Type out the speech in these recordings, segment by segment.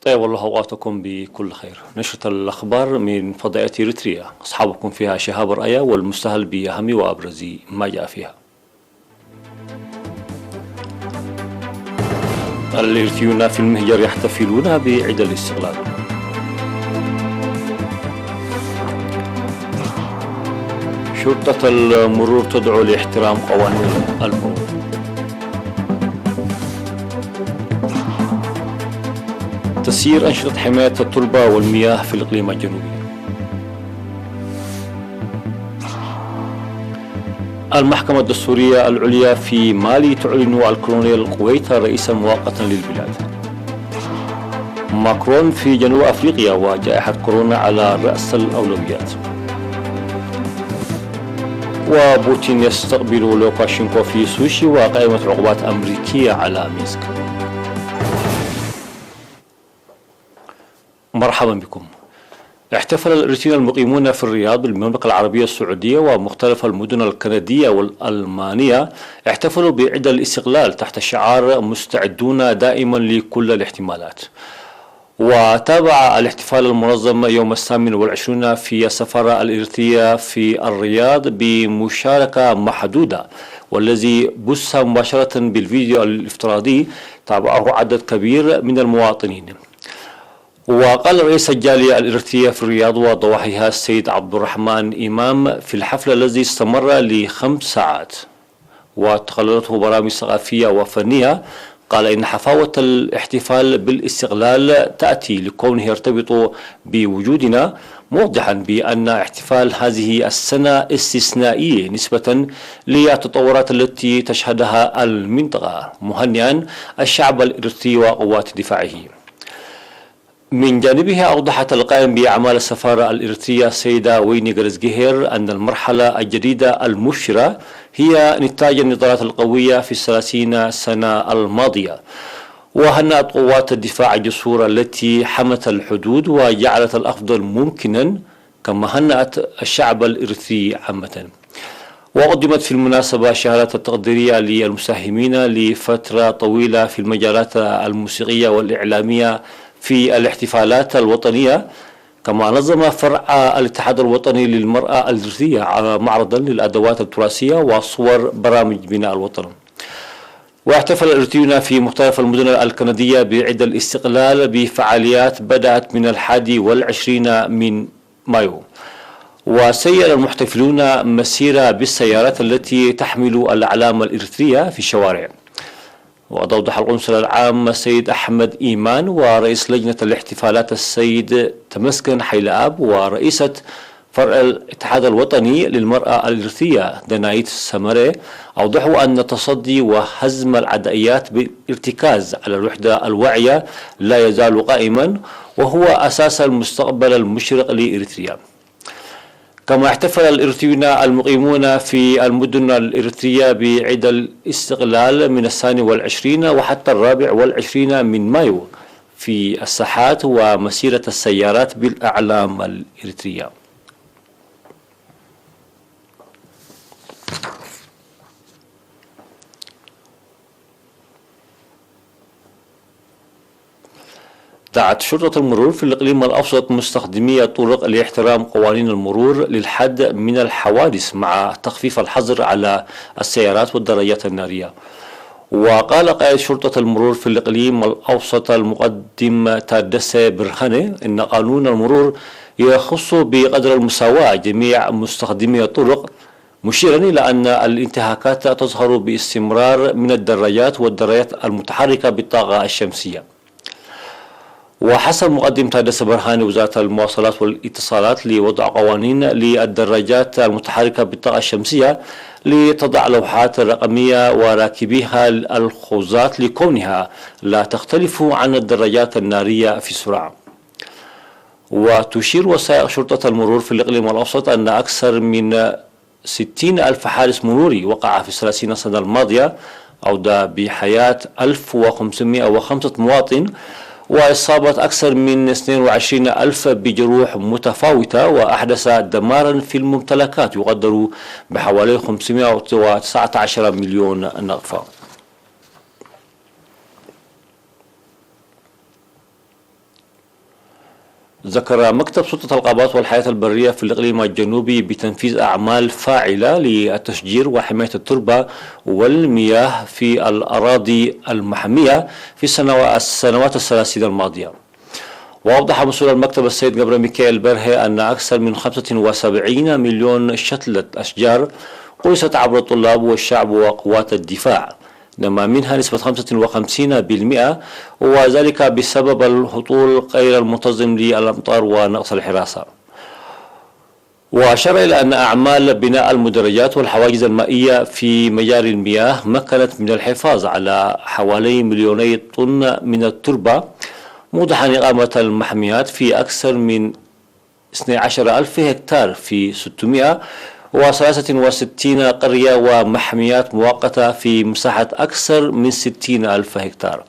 طيب والله أوقاتكم بكل خير. نشرة الأخبار من فضائية إريتريا، أصحابكم فيها شهاب رأيا والمستهل بأهم وأبرز ما جاء فيها. الإريتريون في المهجر يحتفلون بعيد الاستقلال. شرطة المرور تدعو لاحترام قوانين المرور. تسيير أنشطة حماية التربة والمياه في الإقليم الجنوبي. المحكمة الدستورية العليا في مالي تعلن الكولونيل قويتا رئيسا مؤقتا للبلاد. ماكرون في جنوب أفريقيا وجائحة كورونا على رأس الأولويات. وبوتين يستقبل لوكاشينكو في سوشي وقائمة عقوبات أمريكية على مينسك. مرحبا بكم. احتفل الإريتريون المقيمون في الرياض بالمملكة العربية السعودية ومختلف المدن الكندية والألمانية احتفلوا بعيد الاستقلال تحت شعار مستعدون دائما لكل الاحتمالات. وتابع الاحتفال المنظم يوم 28 في السفارة الإريترية في الرياض بمشاركة محدودة، والذي بث مباشرة بالفيديو الافتراضي تابعه عدد كبير من المواطنين. وقال رئيس الجالية الإريترية في الرياض وضواحيها السيد عبد الرحمن إمام في الحفل الذي استمر ل5 ساعات وتخللته برامج ثقافية وفنية، قال إن حفاوة الاحتفال بالاستقلال تأتي لكونه يرتبط بوجودنا، موضحا بأن احتفال هذه السنة استثنائي نسبة للتطورات التي تشهدها المنطقة، مهنئا الشعب الإريتري وقوات دفاعه. من جانبها أوضحت القائم بأعمال السفارة الإريترية السيدة ويني غرزجيهر أن المرحلة الجديدة المبشرة هي نتاج النضالات القوية في 30 سنة الماضية، وهنأت قوات الدفاع الجسور التي حمت الحدود وجعلت الأفضل ممكنا، كما هنأت الشعب الإريتري عامة. وقدمت في المناسبة شهادات التقديرية للمساهمين لفترة طويلة في المجالات الموسيقية والإعلامية في الاحتفالات الوطنية، كما نظم فرع الاتحاد الوطني للمرأة الإريترية معرضا للأدوات التراثية وصور برامج بناء الوطن. واحتفل الإريتريون في مختلف المدن الكندية بعيد الاستقلال بفعاليات بدأت من 21 من مايو، وسير المحتفلون مسيرة بالسيارات التي تحمل الأعلام الإريترية في الشوارع. وقد أوضح القنصل العام السيد أحمد إيمان ورئيس لجنة الاحتفالات السيد تمسكن حيلآب ورئيسة فرع الاتحاد الوطني للمرأة الإريترية دنايت سمري أوضحوا أن التصدي وهزم العدائيات بالارتكاز على الوحدة الواعية لا يزال قائما، وهو أساس المستقبل المشرق لإريتريا. كما احتفل الإريتريون المقيمون في المدن الإريترية بعيد الاستقلال من 22 وحتى 24 من مايو في الساحات ومسيرة السيارات بالأعلام الإريترية. دعت شرطة المرور في الإقليم الأوسط مستخدمي الطرق لاحترام قوانين المرور للحد من الحوادث مع تخفيف الحظر على السيارات والدراجات النارية. وقال قائد شرطة المرور في الإقليم الأوسط المقدم تادس برهاني إن قانون المرور يخص بقدر المساواة جميع مستخدمي الطرق، مشيرا إلى أن الانتهاكات تظهر باستمرار من الدراجات والدراجات المتحركة بالطاقة الشمسية. وحسب مقدم تادس برهاني وزارة المواصلات والاتصالات لوضع قوانين للدراجات المتحركة بالطاقة الشمسية لتضع لوحات رقمية وراكبيها الخوذات لكونها لا تختلف عن الدراجات النارية في السرعة. وتشير وثائق شرطة المرور في الإقليم الأوسط أن أكثر من 60,000 حادث مروري وقع في 30 سنة الماضية أودى بحياة 1505 مواطن وإصابة أكثر من 22,000 بجروح متفاوتة، وأحدث دمارا في الممتلكات يقدر بحوالي 519 مليون نقفة. ذكر مكتب سلطة الغابات والحياة البرية في الإقليم الجنوبي بتنفيذ أعمال فاعلة للتشجير وحماية التربة والمياه في الأراضي المحمية في السنوات الثلاثين الماضية. وأوضح مسؤول المكتب السيد جبر ميكائيل برهي أن أكثر من 75 مليون شتلة أشجار قرصت عبر الطلاب والشعب وقوات الدفاع، نما منها نسبة 55%، وذلك بسبب الهطول غير المنتظم للأمطار ونقص الحراسة. وأشار إلى أن أعمال بناء المدرجات والحواجز المائية في مجاري المياه مكنت من الحفاظ على حوالي 2 طن من التربة، موضحا إقامة المحميات في أكثر من 12,000 هكتار في 663 قرية ومحميات مؤقتة في مساحة أكثر من 60,000 هكتار.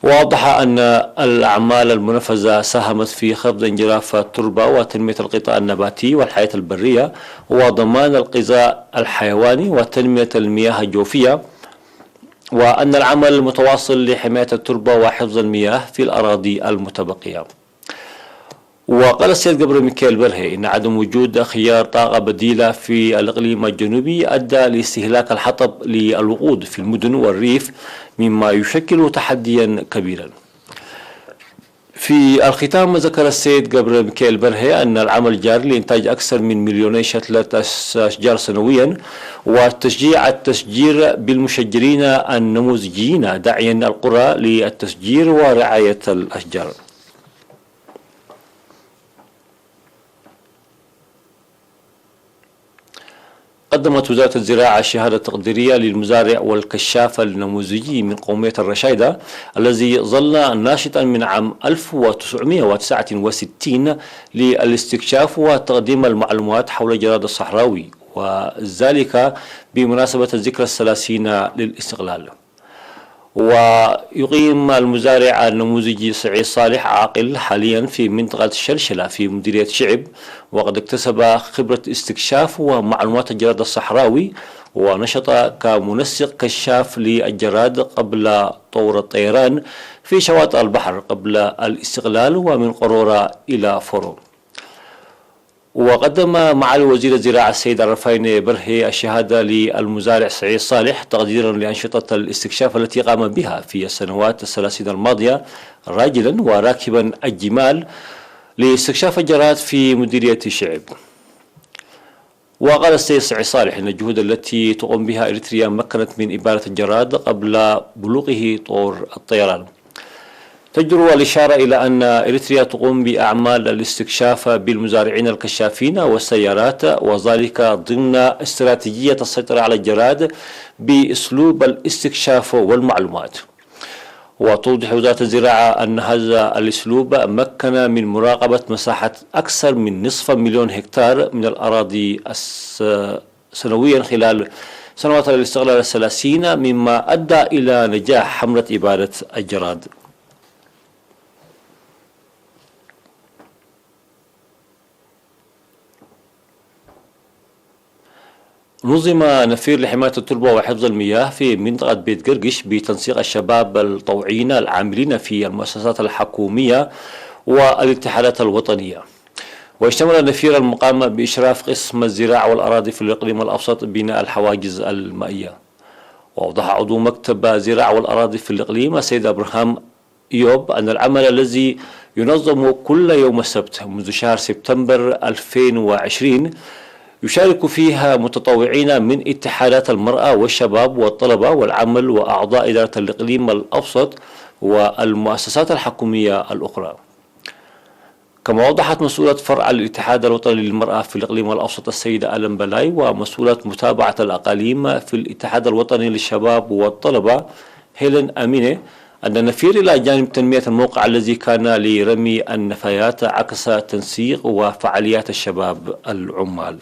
ووضح أن الأعمال المنفذة ساهمت في خفض انجراف التربة وتنمية الغطاء النباتي والحياة البرية وضمان الغذاء الحيواني وتنمية المياه الجوفية، وأن العمل المتواصل لحماية التربة وحفظ المياه في الأراضي المتبقية. وقال السيد جبر ميكائيل برهي إن عدم وجود خيار طاقة بديلة في الإقليم الجنوبي أدى لاستهلاك الحطب للوقود في المدن والريف، مما يشكل تحديا كبيرا. في الختام ذكر السيد جبر ميكائيل برهي أن العمل جاري لإنتاج أكثر من 2 شتلة أشجار سنويا وتشجيع التشجير بالمشجرين النموذجيين، داعيا القرى للتشجير ورعاية الأشجار. قدمت وزارة الزراعة شهادة تقديرية للمزارع والكشاف النموذجي من قومية الرشايدة الذي ظل ناشطا من عام 1969 للاستكشاف وتقديم المعلومات حول الجراد الصحراوي، وذلك بمناسبة الذكرى 30 للاستقلال. ويقيم المزارع النموذجي سعيد صالح عاقل حاليا في منطقة شلشلة في مديرية شعب، وقد اكتسب خبرة استكشاف ومعلومات الجراد الصحراوي، ونشط كمنسق كشاف للجراد قبل طور الطيران في شواطئ البحر قبل الاستقلال ومن قرورة إلى فرو. وقدم معالي وزير الزراعة السيد الرفاين برهي الشهادة للمزارع سعيد صالح تقديرا لأنشطة الاستكشاف التي قام بها في السنوات 30 الماضية راجلا وراكبا الجمال لاستكشاف الجراد في مديرية شعب. وقال السيد سعيد صالح أن الجهود التي تقوم بها إريتريا مكنت من إبارة الجراد قبل بلوغه طور الطيران. تجدر الإشارة إلى أن إريتريا تقوم بأعمال الاستكشاف بالمزارعين الكشافين والسيارات، وذلك ضمن استراتيجية السيطرة على الجراد بأسلوب الاستكشاف والمعلومات. وتوضح وزارة الزراعة أن هذا الأسلوب مكن من مراقبة مساحة أكثر من 500,000 هكتار من الأراضي سنويا خلال سنوات الاستقلال 30، مما أدى إلى نجاح حملة إبادة الجراد. نظم نفير لحماية التربة وحفظ المياه في منطقة بيت قرقش بتنسيق الشباب الطوعيين العاملين في المؤسسات الحكومية والاتحادات الوطنية. واشتمل النفير المقام بإشراف قسم الزراعة والأراضي في الإقليم الأوسط بناء الحواجز المائية. وأوضح عضو مكتب الزراعة والأراضي في الإقليم السيد إبراهيم إيوب أن العمل الذي ينظم كل يوم السبت منذ شهر سبتمبر 2020 يشارك فيها متطوعين من اتحادات المرأة والشباب والطلبة والعمل وأعضاء إدارة الإقليم الأوسط والمؤسسات الحكومية الأخرى. كما وضحت مسؤولة فرع الاتحاد الوطني للمرأة في الإقليم الأوسط السيدة آلم بلاي ومسؤولة متابعة الأقاليم في الاتحاد الوطني للشباب والطلبة هيلين أمينة أن النفير إلى جانب تنمية الموقع الذي كان لرمي النفايات عكس تنسيق وفعاليات الشباب العمال.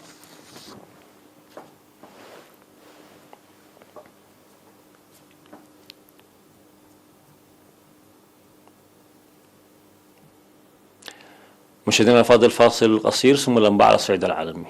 مشاهدينا الفاضل، فاصل قصير ثم الأنباء على الصعيد العالمي.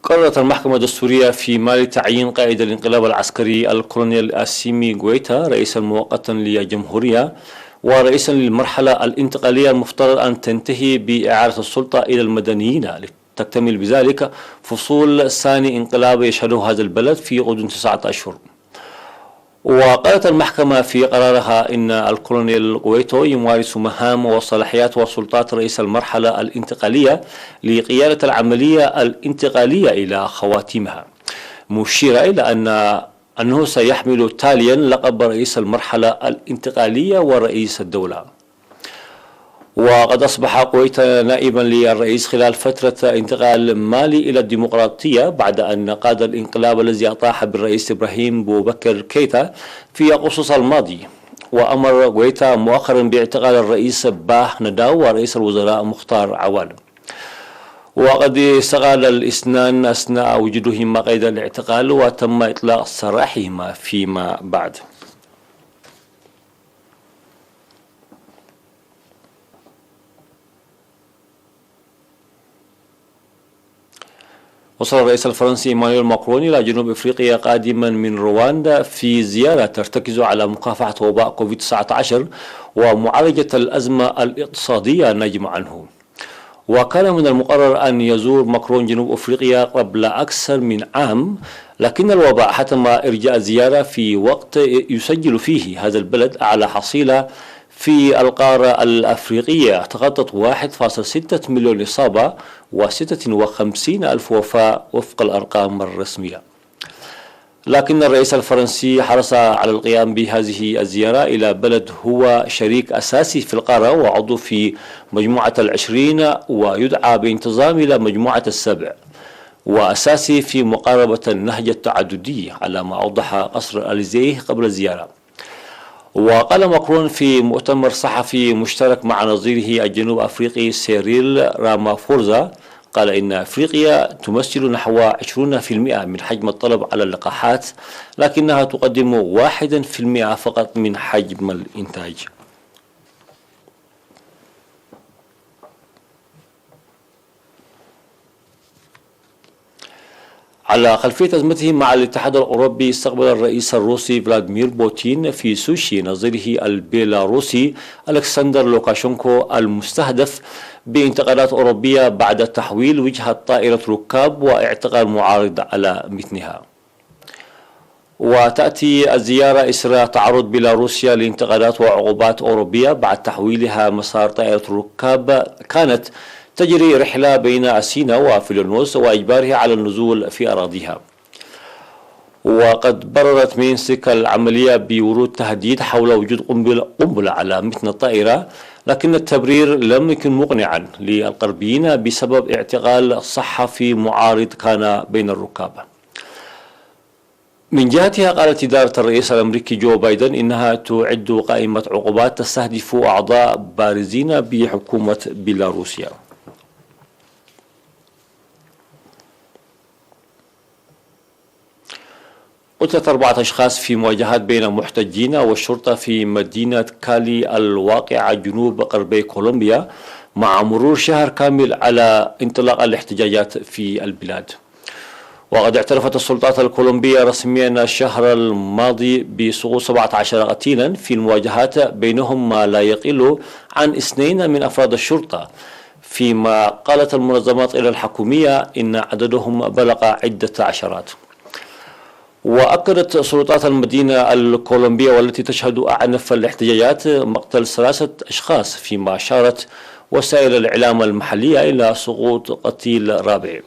قررت المحكمة الدستورية في مالي تعيين قائد الانقلاب العسكري الكولونيل أسيمي غويتا رئيسا مؤقتا للجمهورية ورئيسا للمرحلة الانتقالية المفترض أن تنتهي بإعادة السلطة إلى المدنيين لتكتمل بذلك فصول ثاني انقلاب يشهده هذا البلد في غضون 9 أشهر. وقالت المحكمة في قرارها إن الكولونيل غويتو يمارس مهام وصلاحيات وسلطات رئيس المرحلة الانتقالية لقيادة العملية الانتقالية إلى خواتيمها، مشيرة إلى أنه سيحمل تاليا لقب رئيس المرحلة الانتقالية ورئيس الدولة. وقد أصبح غويتا نائبا للرئيس خلال فترة انتقال مالي إلى الديمقراطية بعد أن قاد الانقلاب الذي أطاح بالرئيس إبراهيم بوبكر كيتا في أغسطس الماضي. وأمر غويتا مؤخرا باعتقال الرئيس باه نداو ورئيس الوزراء مختار عوان. وقد استغال الاثنان أثناء وجودهما قيد الاعتقال وتم إطلاق سراحهما فيما بعد. وصل الرئيس الفرنسي إيمانويل ماكرون إلى جنوب أفريقيا قادما من رواندا في زيارة ترتكز على مكافحة وباء كوفيد-19 ومعالجة الأزمة الاقتصادية الناجمة عنه. وكان من المقرر أن يزور ماكرون جنوب أفريقيا قبل أكثر من عام، لكن الوباء حتم إرجاء الزيارة في وقت يسجل فيه هذا البلد أعلى حصيلة في القارة الأفريقية تخطت 1.6 مليون إصابة و56 ألف وفاة وفق الأرقام الرسمية. لكن الرئيس الفرنسي حرص على القيام بهذه الزيارة إلى بلد هو شريك أساسي في القارة وعضو في مجموعة 20 ويدعى بانتظام إلى مجموعة 7 وأساسي في مقاربة النهج التعددي على ما أوضح قصر الأليزيه قبل الزيارة. وقال ماكرون في مؤتمر صحفي مشترك مع نظيره الجنوب أفريقي سيريل رامافورزا، قال إن أفريقيا تمثل نحو 20% من حجم الطلب على اللقاحات، لكنها تقدم 1% فقط من حجم الإنتاج. على خلفية أزمته مع الاتحاد الأوروبي، استقبل الرئيس الروسي فلاديمير بوتين في سوشي نظيره البيلاروسي ألكسندر لوكاشنكو المستهدف بانتقادات أوروبية بعد تحويل وجهة طائرة ركاب واعتقال معارض على متنها. وتأتي الزيارة إثر تعرض بيلاروسيا لانتقادات وعقوبات أوروبية بعد تحويلها مسار طائرة ركاب كانت تجري رحلة بين أثينا وفيلونوس وإجبارها على النزول في أراضيها. وقد بررت مينسك العملية بورود تهديد حول وجود قنبلة على متن الطائرة، لكن التبرير لم يكن مقنعا للغربيين بسبب اعتقال صحفي معارض كان بين الركاب. من جهتها قالت إدارة الرئيس الأمريكي جو بايدن إنها تعد قائمة عقوبات تستهدف أعضاء بارزين بحكومة بيلاروسيا. قتلت 4 أشخاص في مواجهات بين محتجين والشرطة في مدينة كالي الواقعة جنوب غربي كولومبيا مع مرور شهر كامل على انطلاق الاحتجاجات في البلاد. وقد اعترفت السلطات الكولومبية رسميا الشهر الماضي بسقوط 17 قتيلا في المواجهات، بينهم ما لا يقل عن 2 من أفراد الشرطة، فيما قالت المنظمات غير الحكومية إن عددهم بلغ عدة عشرات. وأكدت سلطات المدينة الكولومبية والتي تشهد أعنف الاحتجاجات مقتل 3 أشخاص، فيما أشارت وسائل الإعلام المحلية إلى سقوط قتيل رابع.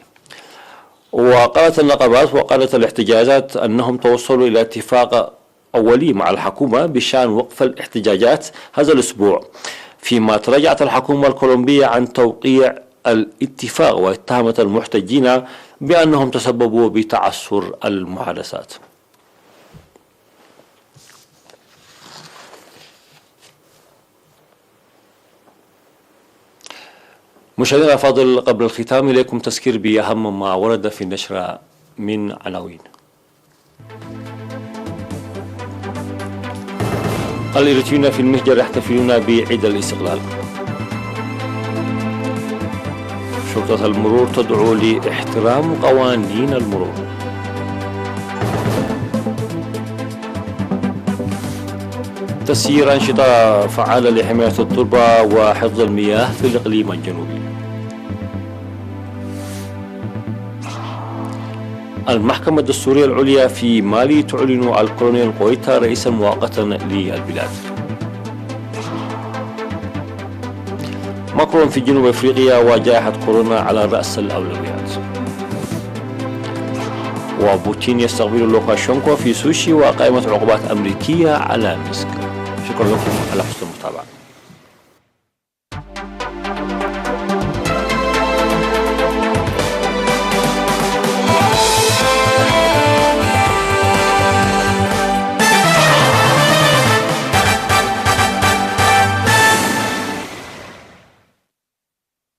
وقالت النقابات وقالت الاحتجاجات أنهم توصلوا إلى اتفاق أولي مع الحكومة بشأن وقف الاحتجاجات هذا الأسبوع، فيما تراجعت الحكومة الكولومبية عن توقيع الاتفاق واتهمت المحتجين بأنهم تسببوا بتعثر المحادثات. مشاهدينا الأفاضل، قبل الختام إليكم تذكير بأهم ما ورد في النشرة من عناوين. الإريتريين في المهجر يحتفلون بعيد الاستقلال. شرطة المرور تدعو لاحترام قوانين المرور. تسيير أنشطة فعالة لحماية التربة وحفظ المياه في الإقليم الجنوبي. المحكمة الدستورية العليا في مالي تعلن الكولونيل قويتا رئيسا مؤقتا للبلاد. ماكرون في جنوب افريقيا وجائحة كورونا على رأس الأولويات. وبوتين يستقبل لوكاشينكو في سوشي وقائمة عقوبات أمريكية على مينسك. شكرا لكم على حسن المتابعة.